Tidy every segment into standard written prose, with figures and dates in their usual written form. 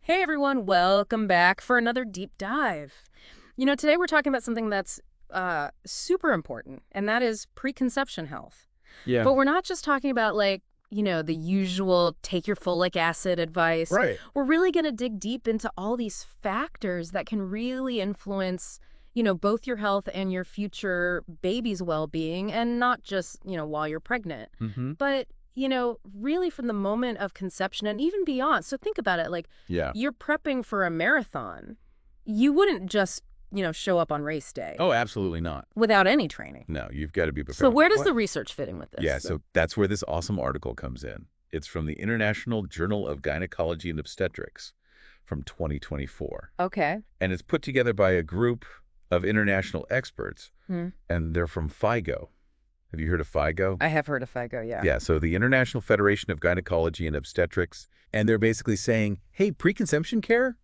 Hey everyone, welcome back for another deep dive. Today we're talking about something that's super important, and that is preconception health. Yeah. But we're not just talking about the usual take your folic acid advice. Right. We're really going to dig deep into all these factors that can really influence, both your health and your future baby's well-being, and not just, while you're pregnant. Mm-hmm. But really from the moment of conception and even beyond. So think about it, like Yeah. you're prepping for a marathon. You wouldn't just, show up on race day Oh, absolutely not. without any training. No, you've got to be So prepared. where does What? the research fit in with this? Yeah, so that's where this awesome article comes in. It's from the International Journal of Gynecology and Obstetrics from 2024. Okay. And it's put together by a group of international experts, Hmm. and they're from FIGO. Have you heard of FIGO? I have heard of FIGO, yeah. Yeah, so the International Federation of Gynecology and Obstetrics, and they're basically saying, hey, preconception care,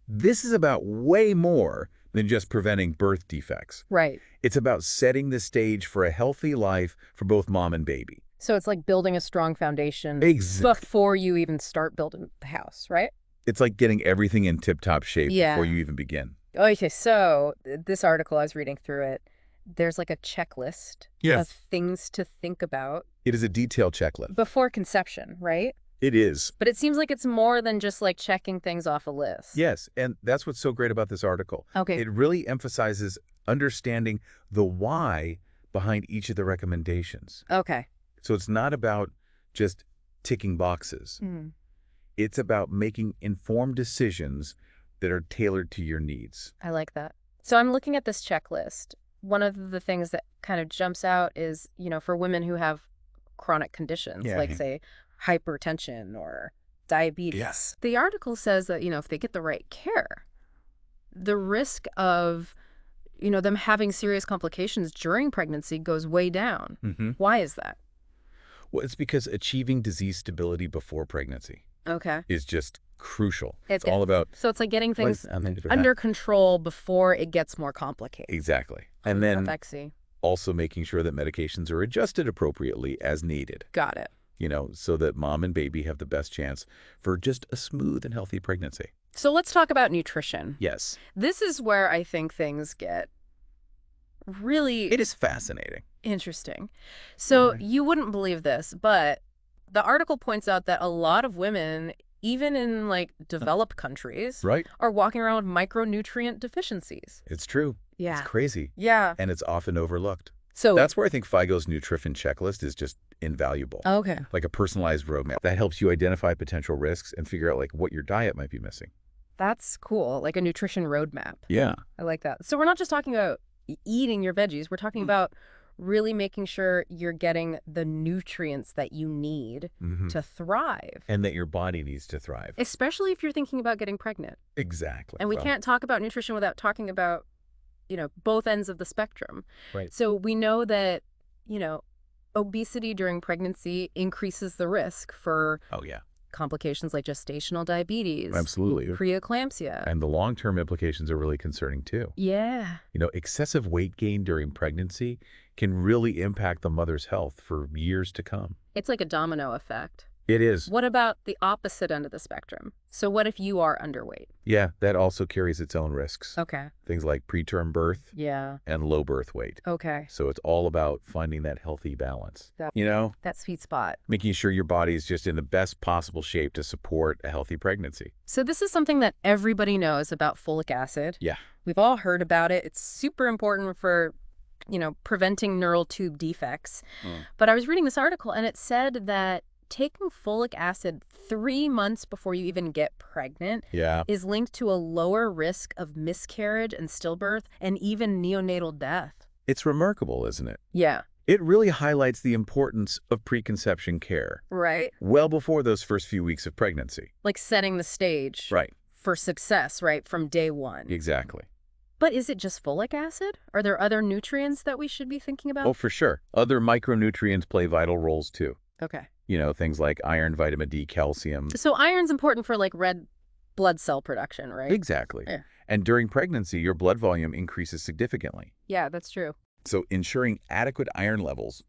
this is about way more than just preventing birth defects. Right. It's about setting the stage for a healthy life for both mom and baby. So it's like building a strong foundation Exactly. before you even start building the house, right? It's like getting everything in tip-top shape Yeah. before you even begin. Okay, so this article, I was reading through it, there's like a checklist of things to think about It is a detailed checklist. before conception, right? It is. But it seems like it's more than just like checking things off a list. Yes, and that's what's so great about this article. Okay. It really emphasizes understanding the why behind each of the recommendations. Okay. So it's not about just ticking boxes. Mm. It's about making informed decisions that are tailored to your needs. I like that. So I'm looking at this checklist. One of the things that kind of jumps out is, for women who have chronic conditions, Yeah. like say hypertension or diabetes. Yes. The article says that, if they get the right care, the risk of, them having serious complications during pregnancy goes way down. Mm-hmm. Why is that? Well, it's because achieving disease stability before pregnancy Okay. is just crucial. It's all about So it's like getting things under control before it gets more complicated. Exactly. And then Vexy. also making sure that medications are adjusted appropriately as needed, Got it. so that mom and baby have the best chance for just a smooth and healthy pregnancy. So let's talk about nutrition. Yes. This is where I think things get really It is fascinating. interesting. So Right. you wouldn't believe this, but the article points out that a lot of women, even in like developed countries, Right? are walking around with micronutrient deficiencies. It's true. Yeah. It's crazy. Yeah. And it's often overlooked. So That's where I think FIGO's nutrition checklist is just invaluable. okay. Like a personalized roadmap that helps you identify potential risks and figure out like what your diet might be missing. That's cool. Like a nutrition roadmap. Yeah. I like that. So we're not just talking about eating your veggies. We're talking about really making sure you're getting the nutrients that you need Mm-hmm. to thrive, And that your body needs to thrive. especially if you're thinking about getting pregnant. Exactly. And we Well, can't talk about nutrition without talking about, both ends of the spectrum. Right. So we know that, obesity during pregnancy increases the risk for Oh, yeah. complications like gestational diabetes, Absolutely. preeclampsia. And the long-term implications are really concerning too. Yeah. Excessive weight gain during pregnancy can really impact the mother's health for years to come. It's like a domino effect. It is. What about the opposite end of the spectrum? So what if you are underweight? Yeah, that also carries its own risks. Okay. Things like preterm birth Yeah. and low birth weight. Okay. So it's all about finding that healthy balance. That- You That sweet spot. making sure your body is just in the best possible shape to support a healthy pregnancy. So this is something that everybody knows about folic acid. Yeah. We've all heard about it. It's super important for, preventing neural tube defects. But I was reading this article and it said that taking folic acid 3 months before you even get pregnant Yeah. is linked to a lower risk of miscarriage and stillbirth and even neonatal death. It's remarkable, isn't it? Yeah. It really highlights the importance of preconception care Right. well before those first few weeks of pregnancy. Like setting the stage Right. for success, right, from day one. Exactly. But is it just folic acid? Are there other nutrients that we should be thinking about? Oh, for sure. Other micronutrients play vital roles too. Okay. Things like iron, vitamin D, calcium. So iron's important for like red blood cell production, right? Exactly. Yeah. And during pregnancy, your blood volume increases significantly. Yeah, that's true. So ensuring adequate iron levels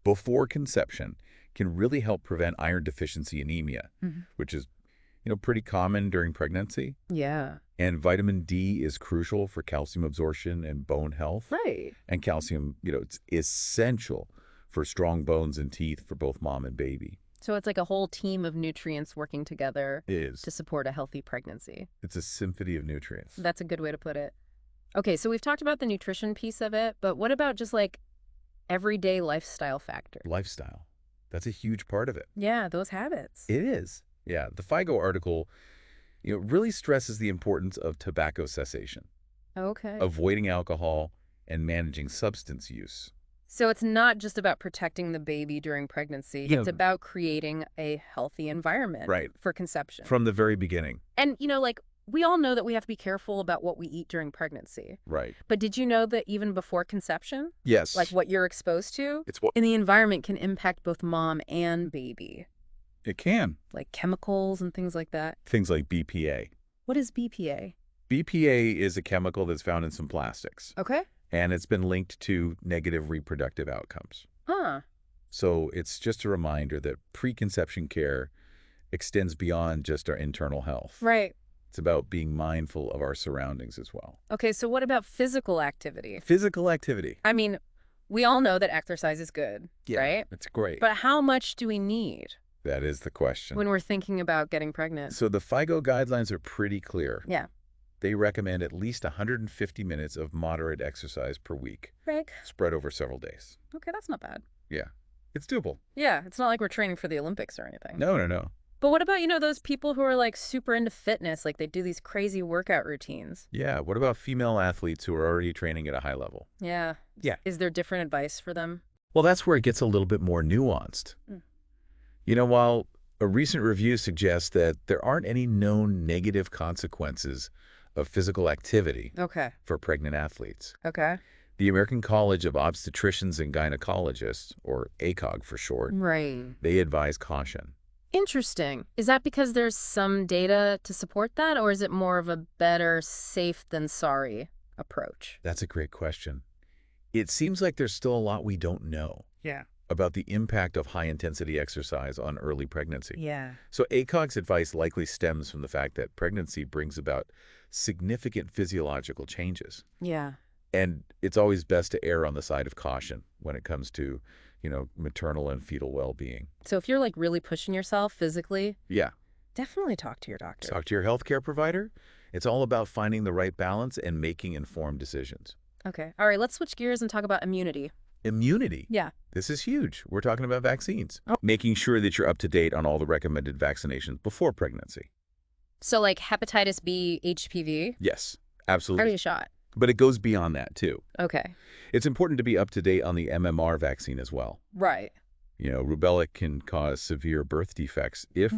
before conception can really help prevent iron deficiency anemia, which is pretty common during pregnancy. Yeah. And vitamin D is crucial for calcium absorption and bone health. Right. And calcium, it's essential for strong bones and teeth for both mom and baby. So it's like a whole team of nutrients working together It is. to support a healthy pregnancy. It's a symphony of nutrients. That's a good way to put it. Okay, so we've talked about the nutrition piece of it, but what about just like everyday lifestyle factor? Lifestyle. That's a huge part of it. Yeah, those habits. It is. Yeah, the FIGO article, really stresses the importance of tobacco cessation, Okay. avoiding alcohol, and managing substance use. So it's not just about protecting the baby during pregnancy. Yeah. It's about creating a healthy environment Right. for conception. From the very beginning. And, like, we all know that we have to be careful about what we eat during pregnancy. Right. But did you know that even before conception, Yes. like what you're exposed to It's what in the environment can impact both mom and baby? it can. Like chemicals and things like that. Things like BPA. What is BPA? BPA is a chemical that's found in some plastics, Okay. and it's been linked to negative reproductive outcomes. Huh. So it's just a reminder that preconception care extends beyond just our internal health. Right. It's about being mindful of our surroundings as well. Okay, so what about physical activity? Physical activity. I mean, we all know that exercise is good, right? It's great. But how much do we need That is the question. when we're thinking about getting pregnant? So the FIGO guidelines are pretty clear. Yeah. They recommend at least 150 minutes of moderate exercise per week, Rick. spread over several days. Okay, that's not bad. Yeah, it's doable. Yeah, it's not like we're training for the Olympics or anything. No. But what about, those people who are like super into fitness, like they do these crazy workout routines? Yeah, what about female athletes who are already training at a high level? Yeah. Yeah. Is there different advice for them? Well, that's where it gets a little bit more nuanced. Mm. While a recent review suggests that there aren't any known negative consequences of physical activity Okay. for pregnant athletes, Okay. the American College of Obstetricians and Gynecologists, or ACOG for short, Right. they advise caution. Interesting. Is that because there's some data to support that, or is it more of a better safe than sorry approach? That's a great question. It seems like there's still a lot we don't know Yeah. about the impact of high-intensity exercise on early pregnancy. Yeah. So ACOG's advice likely stems from the fact that pregnancy brings about significant physiological changes. Yeah. And it's always best to err on the side of caution when it comes to, maternal and fetal well-being. So if you're like really pushing yourself physically, Yeah. definitely talk to your doctor. Talk to your healthcare provider. It's all about finding the right balance and making informed decisions. Okay. All right, let's switch gears and talk about immunity. Immunity. Yeah. This is huge. We're talking about vaccines. Oh. Making sure that you're up to date on all the recommended vaccinations before pregnancy. So like hepatitis B, HPV, Yes, how absolutely. do you shot? But it goes beyond that, too. Okay. It's important to be up to date on the MMR vaccine as well. Right. Rubella can cause severe birth defects if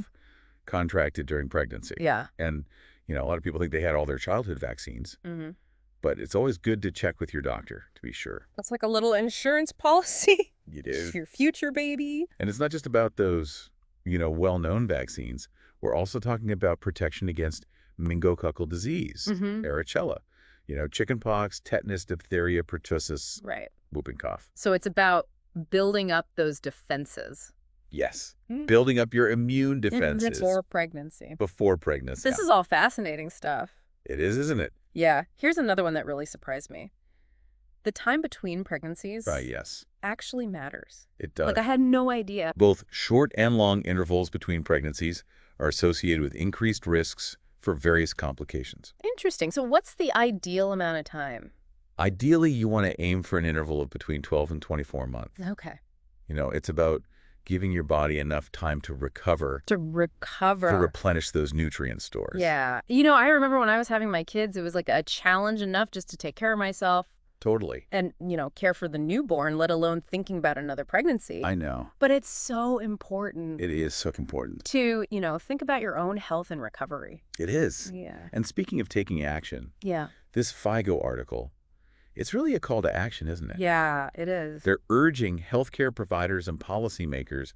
contracted during pregnancy. Yeah. And, a lot of people think they had all their childhood vaccines, Mm-hmm. but it's always good to check with your doctor to be sure. That's like a little insurance policy. You do. Your future baby. And it's not just about those, well-known vaccines. We're also talking about protection against meningococcal disease, Mm-hmm. varicella, chickenpox, tetanus, diphtheria, pertussis, Right. whooping cough. So it's about building up those defenses. Yes. Mm. Building up your immune defenses Before pregnancy. before pregnancy. This is all fascinating stuff. It is, isn't it? Yeah. Here's another one that really surprised me. The time between pregnancies Right, yes. actually matters. It does. Like, I had no idea. Both short and long intervals between pregnancies are associated with increased risks for various complications. Interesting. So what's the ideal amount of time? Ideally, you want to aim for an interval of between 12 and 24 months. Okay. It's about giving your body enough time to recover, To recover. to replenish those nutrient stores. Yeah. I remember when I was having my kids, it was like a challenge enough just to take care of myself Totally. and, care for the newborn, let alone thinking about another pregnancy. I know. But it's so important It is so important. to, think about your own health and recovery. It is. Yeah. And speaking of taking action, Yeah. this FIGO article, it's really a call to action, isn't it? Yeah, it is. They're urging healthcare providers and policymakers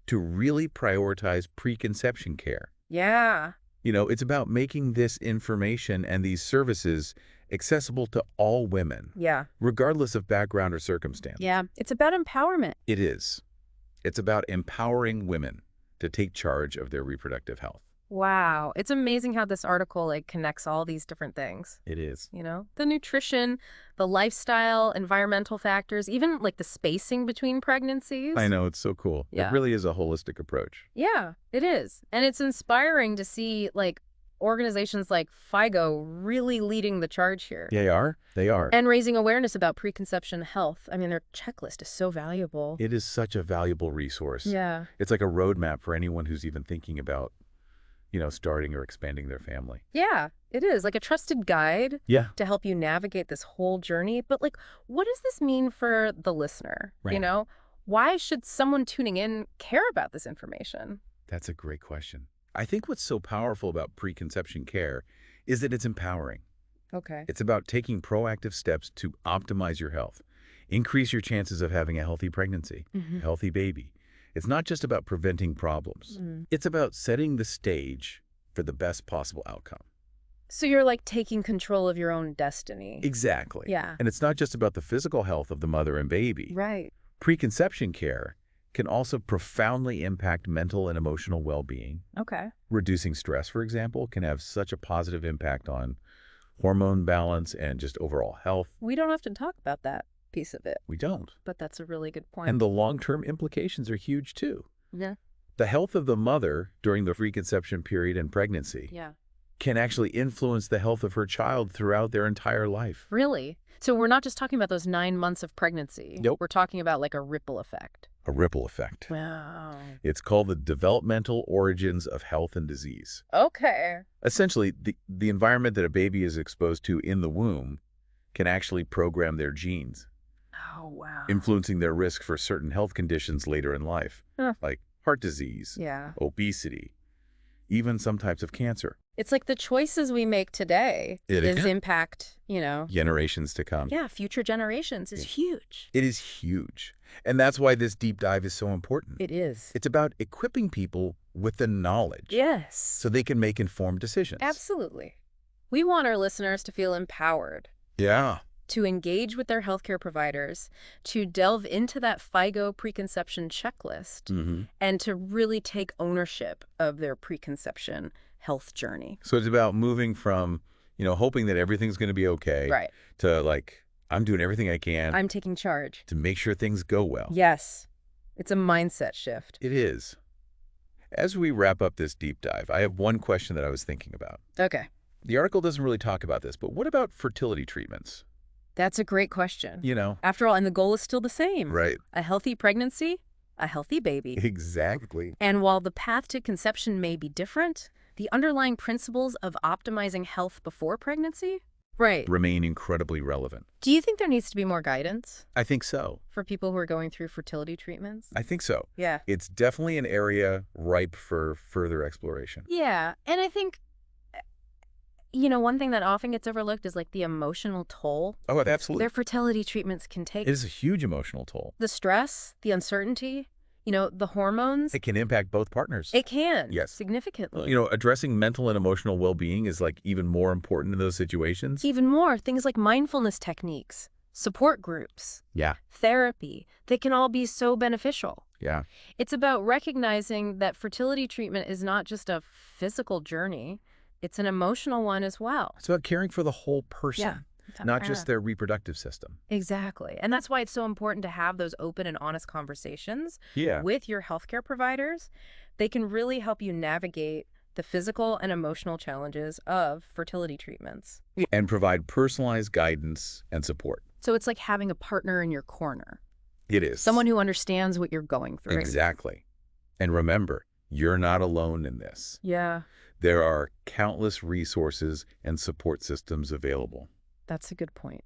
to really prioritize preconception care. Yeah. It's about making this information and these services accessible to all women, Yeah. regardless of background or circumstance. Yeah. It's about empowerment. It is. It's about empowering women to take charge of their reproductive health. Wow. It's amazing how this article like connects all these different things. It is. The nutrition, the lifestyle, environmental factors, even like the spacing between I pregnancies. know, it's so cool. It Yeah. really is a holistic approach. Yeah, it is. And it's inspiring to see like organizations like FIGO really leading the charge here They are. They are. and raising awareness about preconception health. I mean, their checklist is so valuable. It is such a valuable resource. Yeah. It's like a roadmap for anyone who's even thinking about, starting or expanding their family. Yeah, it is like a trusted guide Yeah. to help you navigate this whole journey. But like, what does this mean for the listener? Right. Why should someone tuning in care about this information? That's a great question. I think what's so powerful about preconception care is that it's empowering. Okay. It's about taking proactive steps to optimize your health, increase your chances of having a healthy pregnancy, a healthy baby. It's not just about preventing problems. It's about setting the stage for the best possible outcome. So you're like taking control of your own destiny. Exactly. Yeah. And it's not just about the physical health of the mother and baby. Right. Preconception care can also profoundly impact mental and emotional well-being. Okay. Reducing stress, for example, can have such a positive impact on hormone balance and just overall health. We don't often talk about that piece of it, We don't. but that's a really good point. And the long-term implications are huge, too. Yeah. The health of the mother during the preconception period and pregnancy Yeah. can actually influence the health of her child throughout their entire life. Really? So we're not just talking about those 9 months of pregnancy. Nope. We're talking about like a ripple effect. A ripple effect. Wow. It's called the developmental origins of health and disease. Okay. Essentially, the environment that a baby is exposed to in the womb can actually program their genes, Oh, wow. influencing their risk for certain health conditions later in life, Huh. like heart disease, Yeah. obesity, even some types of cancer. It's like the choices we make today It is. impact, Generations to come. yeah, future generations is huge. It is huge. And that's why this deep dive is so important. It is. It's about equipping people with the knowledge Yes. so they can make informed decisions. Absolutely. We want our listeners to feel empowered, Yeah. to engage with their healthcare providers, to delve into that FIGO preconception checklist, and to really take ownership of their preconception health journey. So it's about moving from, hoping that everything's going to be okay Right. to like, I'm doing everything I can I'm taking charge. to make sure things go well. Yes. It's a mindset shift. It is. As we wrap up this deep dive, I have one question that I was thinking about. Okay. The article doesn't really talk about this, but what about fertility treatments? That's a great question. After all, and the goal is still the same. Right. A healthy pregnancy, a healthy baby. Exactly. And while the path to conception may be different, the underlying principles of optimizing health before pregnancy, right, Remain incredibly relevant. Do you think there needs to be more guidance I think so. for people who are going through fertility treatments? I think so. Yeah. It's definitely an area ripe for further exploration. Yeah. And I think, one thing that often gets overlooked is like the emotional toll Oh, absolutely. their fertility treatments can take. It is a huge emotional toll. The stress, the uncertainty, the hormones. It can impact both partners. It can. Yes. Significantly. Addressing mental and emotional well-being is like even more important in those situations. Even more, things like mindfulness techniques, support groups, Yeah. therapy, they can all be so beneficial. Yeah. It's about recognizing that fertility treatment is not just a physical journey, it's an emotional one as well. It's about caring for the whole person, not just their reproductive system. Exactly. And that's why it's so important to have those open and honest conversations Yeah. with your healthcare providers. They can really help you navigate the physical and emotional challenges of fertility treatments. And provide personalized guidance and support. So it's like having a partner in your corner, It is. someone who understands what you're going through. Exactly. And remember, you're not alone in this. Yeah, There are countless resources and support systems available. that's a good point.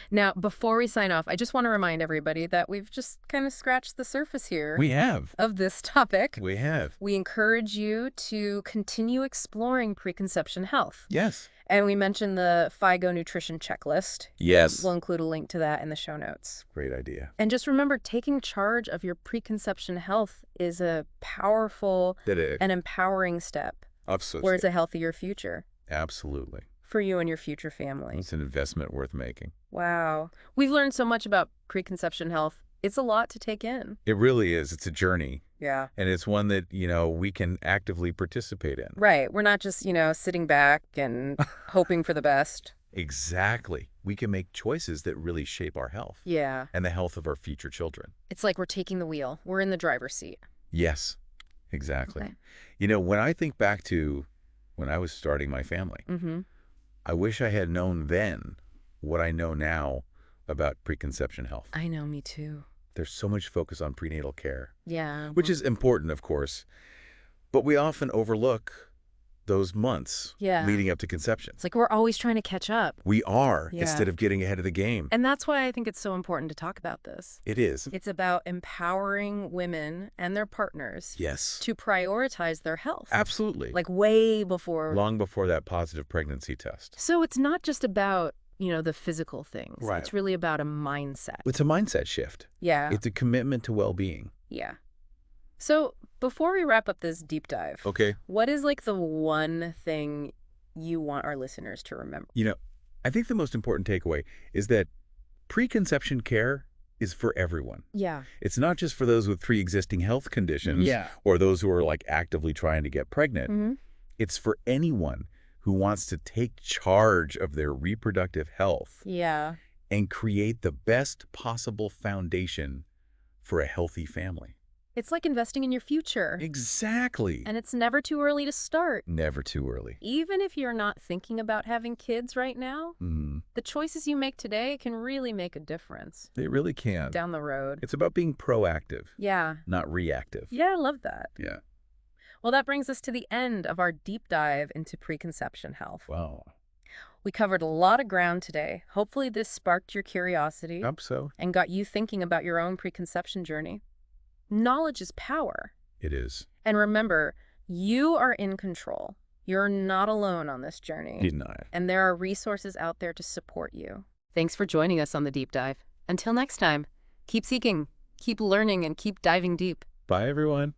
Now, before we sign off, I just want to remind everybody that we've just kind of scratched the surface here We have. of this topic. We have. We encourage you to continue exploring preconception health. Yes. And we mentioned the FIGO nutrition checklist. Yes. We'll include a link to that in the show notes. Great idea. And just remember, taking charge of your preconception health is a powerful and empowering step Absolutely. towards a healthier future Absolutely. for you and your future family. It's an investment worth making. Wow. We've learned so much about preconception health. It's a lot to take in. It really is. It's a journey. Yeah. And it's one that, we can actively participate in. Right. We're not just, sitting back and hoping for the best. Exactly. We can make choices that really shape our health. Yeah. And the health of our future children. It's like we're taking the wheel. We're in the driver's seat. Yes, exactly. Okay. When I think back to when I was starting my family, I wish I had known then what I know now about preconception health. I know, me too. There's so much focus on prenatal care. Yeah. Which is important, of course, but we often overlook those months leading up to conception. It's like we're always trying to catch up. We are, instead of getting ahead of the game. And that's why I think it's so important to talk about this. It is. It's about empowering women and their partners to prioritize their health. Absolutely. Like way before. Long before that positive pregnancy test. So it's not just about, the physical things. Right. It's really about a mindset. It's a mindset shift. Yeah. It's a commitment to well-being. Yeah. So before we wrap up this deep dive, what is like the one thing you want our listeners to remember? I think the most important takeaway is that preconception care is for everyone. Yeah. It's not just for those with pre-existing health conditions or those who are like actively trying to get pregnant. It's for anyone who wants to take charge of their reproductive health and create the best possible foundation for a healthy family. It's like investing in your future. Exactly. And it's never too early to start. Never too early. Even if you're not thinking about having kids right now, the choices you make today can really make a difference. They really can. Down the road. It's about being proactive. Yeah. Not reactive. Yeah, I love that. Yeah. Well, that brings us to the end of our deep dive into preconception health. Wow. We covered a lot of ground today. Hopefully this sparked your curiosity. Hope so. And got you thinking about your own preconception journey. Knowledge is power. It is. And remember, you are in control. You're not alone on this journey. Deny. And there are resources out there to support you. Thanks for joining us on the deep dive. Until next time, keep seeking, keep learning, and keep diving deep. Bye, everyone.